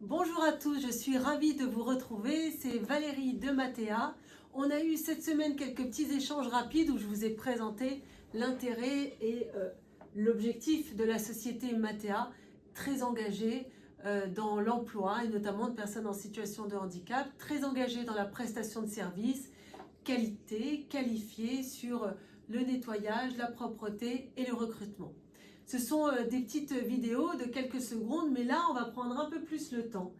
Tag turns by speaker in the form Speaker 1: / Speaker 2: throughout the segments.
Speaker 1: Bonjour à tous, je suis ravie de vous retrouver, c'est Valérie de Matea. On a eu cette semaine quelques petits échanges rapides où je vous ai présenté l'intérêt et l'objectif de la société Matea, très engagée dans l'emploi et notamment de personnes en situation de handicap, très engagée dans la prestation de services, qualité, qualifiée sur le nettoyage, la propreté et le recrutement. Ce sont des petites vidéos de quelques secondes, mais là, on va prendre un peu plus le temps.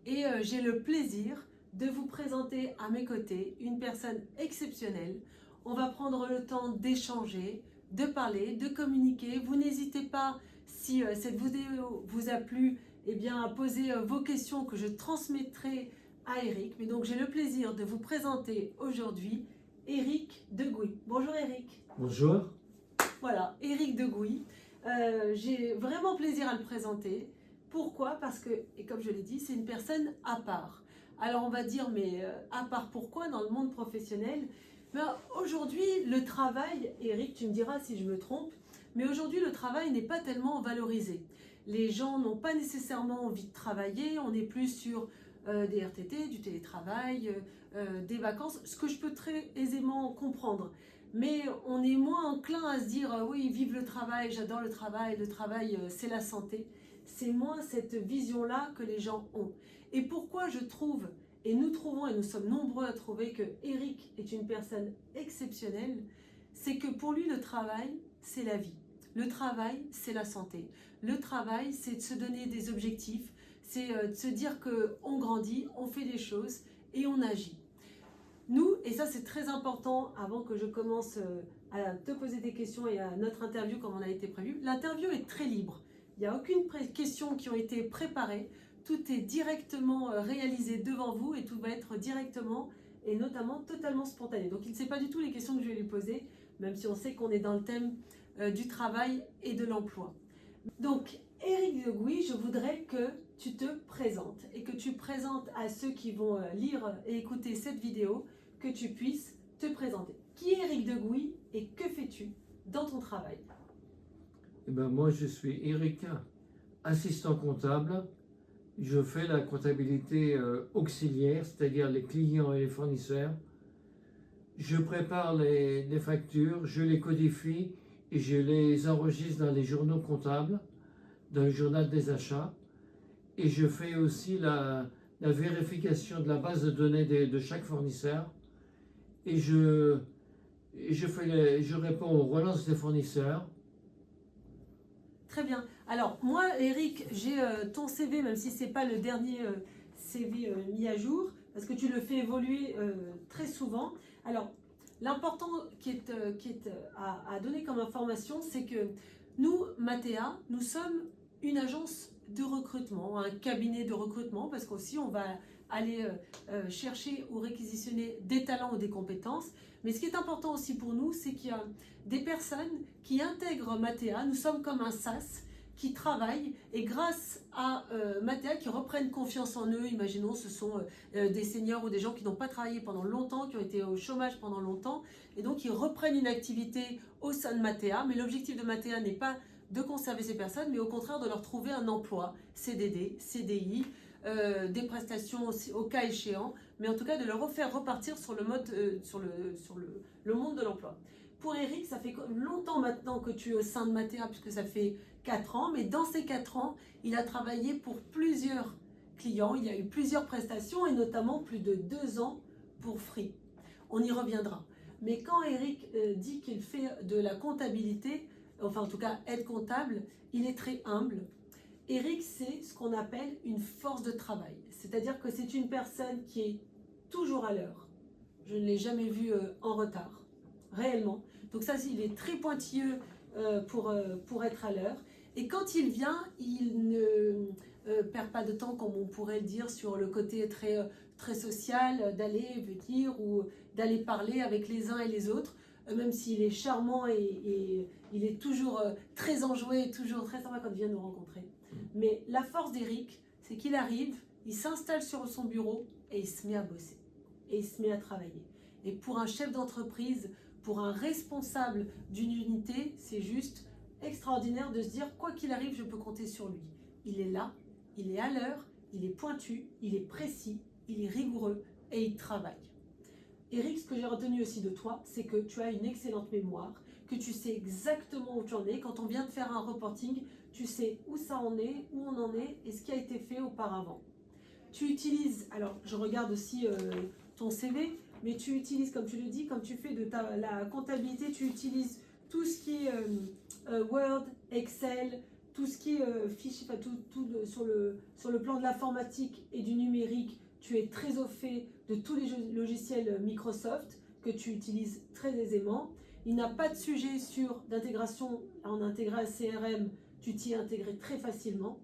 Speaker 1: Et j'ai le plaisir de vous présenter à mes côtés une personne exceptionnelle. On va prendre le temps d'échanger, de parler, de communiquer. Vous n'hésitez pas, si cette vidéo vous a plu, eh bien, à poser vos questions que je transmettrai à Eric. Mais donc, j'ai le plaisir de vous présenter aujourd'hui Eric Degouy. Bonjour Eric.
Speaker 2: Bonjour.
Speaker 1: Voilà, Eric Degouy. J'ai vraiment plaisir à le présenter. Pourquoi? Parce que, et comme je l'ai dit, c'est une personne à part. Alors on va dire, mais à part pourquoi dans le monde professionnel? Aujourd'hui, le travail, Eric, tu me diras si je me trompe, mais aujourd'hui le travail n'est pas tellement valorisé. Les gens n'ont pas nécessairement envie de travailler, on est plus sur des RTT, du télétravail, des vacances, ce que je peux très aisément comprendre. Mais on est moins enclin à se dire oui, vive le travail, j'adore le travail c'est la santé. C'est moins cette vision-là que les gens ont. Et pourquoi je trouve, et nous trouvons, et nous sommes nombreux à trouver que Eric est une personne exceptionnelle, c'est que pour lui le travail, c'est la vie. Le travail, c'est la santé. Le travail, c'est de se donner des objectifs, c'est de se dire qu'on grandit, on fait des choses et on agit. Nous, et ça c'est très important avant que je commence à te poser des questions et à notre interview comme on a été prévu, l'interview est très libre. Il n'y a aucune question qui ont été préparées, tout est directement réalisé devant vous et tout va être directement et notamment totalement spontané. Donc il ne sait pas du tout les questions que je vais lui poser, même si on sait qu'on est dans le thème du travail et de l'emploi. Donc Eric Degouy, je voudrais que tu te présentes et que tu présentes à ceux qui vont lire et écouter cette vidéo, que tu puisses te présenter. Qui est Eric Degouy et que fais-tu dans ton travail?
Speaker 2: Moi, je suis Eric, assistant comptable. Je fais la comptabilité auxiliaire, c'est-à-dire les clients et les fournisseurs. Je prépare les factures, je les codifie et je les enregistre dans les journaux comptables, dans le journal des achats. Et je fais aussi la vérification de la base de données de chaque fournisseur. Et je réponds aux relances des fournisseurs.
Speaker 1: Très bien. Alors moi, Eric, j'ai ton CV, même si ce n'est pas le dernier CV mis à jour, parce que tu le fais évoluer très souvent. Alors l'important qui est à donner comme information, c'est que nous, Matea, nous sommes une agence de recrutement, un cabinet de recrutement, parce qu'aussi on va aller chercher ou réquisitionner des talents ou des compétences. Mais ce qui est important aussi pour nous, c'est qu'il y a des personnes qui intègrent Matea. Nous sommes comme un SaaS qui travaillent et grâce à Matea qui reprennent confiance en eux. Imaginons ce sont des seniors ou des gens qui n'ont pas travaillé pendant longtemps, qui ont été au chômage pendant longtemps et donc ils reprennent une activité au sein de Matea. Mais l'objectif de Matea n'est pas de conserver ces personnes, mais au contraire de leur trouver un emploi, CDD, CDI, des prestations au cas échéant, mais en tout cas de leur faire repartir sur le mode, sur le monde de l'emploi. Pour Eric, ça fait longtemps maintenant que tu es au sein de Matea, puisque ça fait 4 ans, mais dans ces 4 ans, il a travaillé pour plusieurs clients, il y a eu plusieurs prestations, et notamment plus de 2 ans pour Free. On y reviendra. Mais quand Eric dit qu'il fait de la comptabilité, enfin en tout cas aide comptable, il est très humble. Eric, c'est ce qu'on appelle une force de travail. C'est-à-dire que c'est une personne qui est toujours à l'heure. Je ne l'ai jamais vu en retard, réellement. Donc ça, il est très pointilleux pour être à l'heure. Et quand il vient, il ne perd pas de temps, comme on pourrait le dire, sur le côté très social, d'aller venir ou d'aller parler avec les uns et les autres. Même s'il est charmant et il est toujours très enjoué, toujours très sympa quand il vient nous rencontrer. Mais la force d'Eric, c'est qu'il arrive, il s'installe sur son bureau et il se met à bosser. Et il se met à travailler. Et pour un chef d'entreprise, pour un responsable d'une unité, c'est juste extraordinaire de se dire, quoi qu'il arrive, je peux compter sur lui. Il est là, il est à l'heure, il est pointu, il est précis, il est rigoureux et il travaille. Eric, ce que j'ai retenu aussi de toi, c'est que tu as une excellente mémoire, que tu sais exactement où tu en es. Quand on vient de faire un reporting, tu sais où ça en est, où on en est et ce qui a été fait auparavant. Tu utilises, alors je regarde aussi ton CV, mais tu utilises, comme tu le dis, comme tu fais de la comptabilité, tu utilises tout ce qui est Word, Excel, tout ce qui est fichier, enfin, sur le plan de l'informatique et du numérique, tu es très au fait de tous les logiciels Microsoft que tu utilises très aisément. Il n'y a pas de sujet d'intégration en intégrant un CRM, tu t'y es intégré très facilement.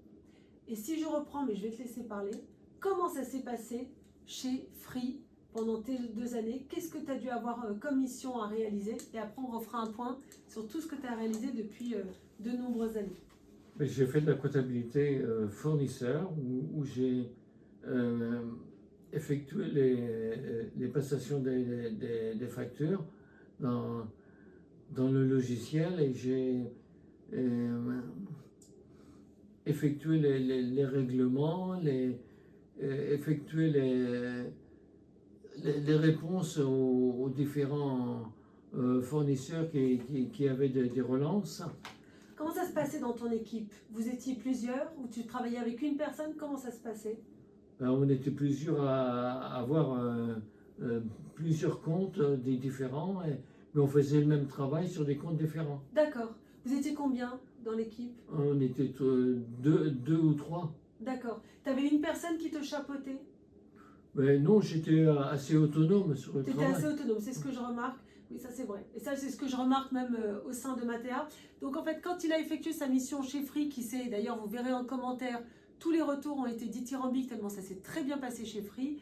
Speaker 1: Et si je reprends, mais je vais te laisser parler, comment ça s'est passé chez Free pendant tes 2 années? Qu'est-ce que tu as dû avoir comme mission à réaliser? Et après, on refera un point sur tout ce que tu as réalisé depuis de nombreuses années.
Speaker 2: J'ai fait de la comptabilité fournisseur où j'ai effectué les prestations des factures dans le logiciel et j'ai effectué les règlements, effectué les réponses aux différents fournisseurs qui avaient des relances.
Speaker 1: Comment ça se passait dans ton équipe? Vous étiez plusieurs ou tu travaillais avec une personne? Comment ça se passait?
Speaker 2: On était plusieurs à avoir plusieurs comptes différents, mais on faisait le même travail sur des comptes différents.
Speaker 1: D'accord. Vous étiez combien dans l'équipe?
Speaker 2: On était deux ou trois.
Speaker 1: D'accord. Tu avais une personne qui te chapeautait?
Speaker 2: Mais non, j'étais assez autonome sur le travail.
Speaker 1: Tu étais assez autonome, c'est ce que je remarque. Oui, ça c'est vrai. Et ça, c'est ce que je remarque même au sein de Matea. Donc en fait, quand il a effectué sa mission chez Free, qui s'est, d'ailleurs, vous verrez en commentaire, tous les retours ont été dithyrambiques, tellement ça s'est très bien passé chez Free.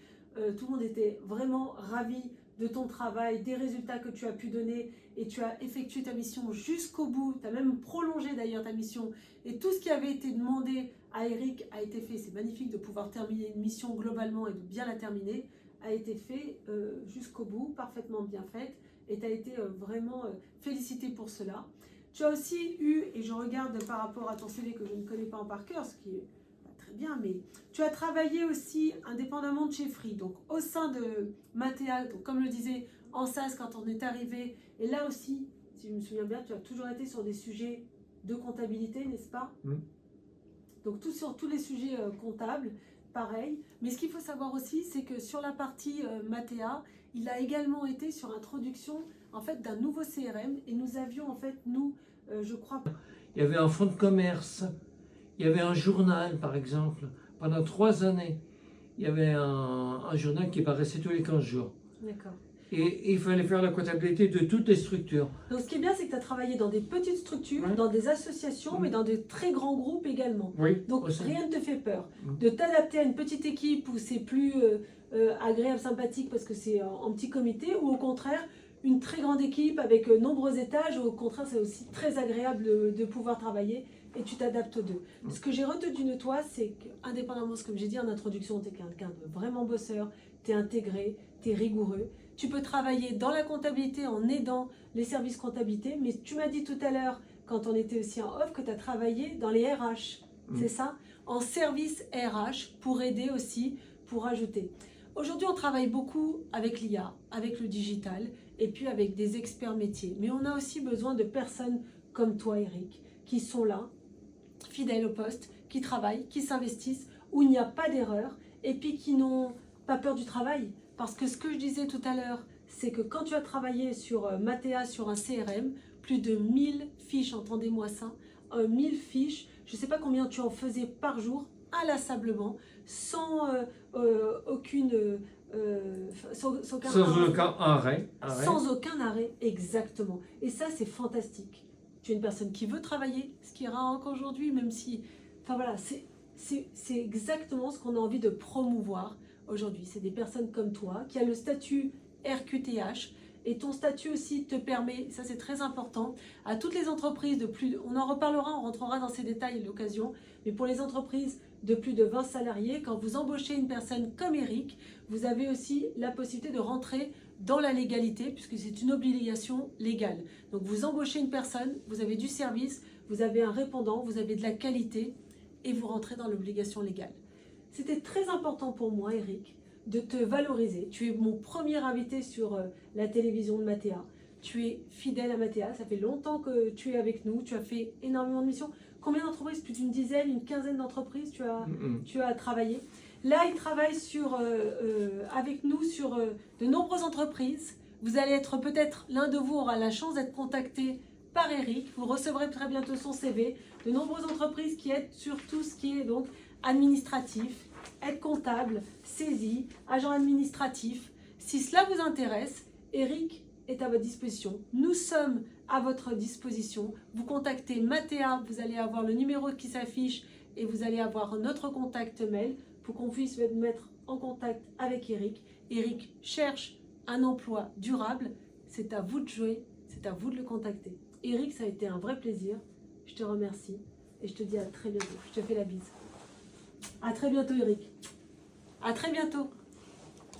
Speaker 1: Tout le monde était vraiment ravi de ton travail, des résultats que tu as pu donner, et tu as effectué ta mission jusqu'au bout. Tu as même prolongé d'ailleurs ta mission. Et tout ce qui avait été demandé à Eric a été fait. C'est magnifique de pouvoir terminer une mission globalement et de bien la terminer. A été fait jusqu'au bout, parfaitement bien faite. Et tu as été vraiment félicité pour cela. Tu as aussi eu, et je regarde par rapport à ton CV que je ne connais pas en par cœur, ce qui est pas très bien, mais tu as travaillé aussi indépendamment de chez Free, donc au sein de Matea, donc comme je le disais, en SAS quand on est arrivé. Et là aussi, si je me souviens bien, tu as toujours été sur des sujets de comptabilité, n'est-ce pas? Donc sur tous les sujets comptables, pareil. Mais ce qu'il faut savoir aussi, c'est que sur la partie Matea, il a également été sur introduction en fait d'un nouveau CRM et nous avions en fait je crois.
Speaker 2: Il y avait un fonds de commerce, il y avait un journal par exemple. Pendant 3 années, il y avait un journal qui paraissait tous les 15 jours.
Speaker 1: D'accord.
Speaker 2: Et il fallait faire la comptabilité de toutes les structures.
Speaker 1: Donc ce qui est bien, c'est que tu as travaillé dans des petites structures, dans des associations, mais dans de très grands groupes également.
Speaker 2: Oui,
Speaker 1: donc
Speaker 2: aussi.
Speaker 1: rien ne te fait peur. De t'adapter à une petite équipe où c'est plus agréable, sympathique parce que c'est en petit comité, ou au contraire une très grande équipe avec nombreux étages, ou au contraire c'est aussi très agréable de pouvoir travailler et tu t'adaptes aux deux. Ce que j'ai retenu de toi, c'est qu'indépendamment de ce que j'ai dit en introduction, tu es quelqu'un de vraiment bosseur, tu es intégré, tu es rigoureux. Tu peux travailler dans la comptabilité en aidant les services comptabilité, mais tu m'as dit tout à l'heure, quand on était aussi en off, que tu as travaillé dans les RH, c'est ça? En service RH, pour aider aussi, pour ajouter. Aujourd'hui, on travaille beaucoup avec l'IA, avec le digital, et puis avec des experts métiers. Mais on a aussi besoin de personnes comme toi, Eric, qui sont là, fidèles au poste, qui travaillent, qui s'investissent, où il n'y a pas d'erreur, et puis qui n'ont pas peur du travail. Parce que ce que je disais tout à l'heure, c'est que quand tu as travaillé sur Matea, sur un CRM, plus de 1000 fiches, entendez-moi ça, 1000 fiches, je ne sais pas combien tu en faisais par jour, inlassablement, sans aucun
Speaker 2: arrêt.
Speaker 1: Sans aucun arrêt, exactement. Et ça, c'est fantastique. Tu es une personne qui veut travailler, ce qui est rare encore aujourd'hui, même si... Enfin voilà, c'est exactement ce qu'on a envie de promouvoir aujourd'hui. C'est des personnes comme toi qui a le statut RQTH, et ton statut aussi te permet, ça c'est très important, à toutes les entreprises de plus, on en reparlera, on rentrera dans ces détails à l'occasion, mais pour les entreprises de plus de 20 salariés, quand vous embauchez une personne comme Eric, vous avez aussi la possibilité de rentrer dans la légalité, puisque c'est une obligation légale. Donc vous embauchez une personne, vous avez du service, vous avez un répondant, vous avez de la qualité, et vous rentrez dans l'obligation légale. C'était très important pour moi, Eric, de te valoriser. Tu es mon premier invité sur la télévision de Mathéa. Tu es fidèle à Mathéa, ça fait longtemps que tu es avec nous, tu as fait énormément de missions. Combien d'entreprises? Plus d'une dizaine, une quinzaine d'entreprises tu as travaillé. Là, il travaille avec nous sur de nombreuses entreprises. Vous allez être peut-être, l'un de vous aura la chance d'être contacté par Eric. Vous recevrez très bientôt son CV. De nombreuses entreprises qui aident sur tout ce qui est donc administratif, aide comptable, saisie, agent administratif. Si cela vous intéresse, Eric est à votre disposition. Nous sommes à votre disposition. Vous contactez Mathéa, vous allez avoir le numéro qui s'affiche et vous allez avoir notre contact mail pour qu'on puisse vous mettre en contact avec Eric. Eric cherche un emploi durable. C'est à vous de jouer, c'est à vous de le contacter. Eric, ça a été un vrai plaisir. Je te remercie et je te dis à très bientôt. Je te fais la bise. À très bientôt, Eric. À très bientôt.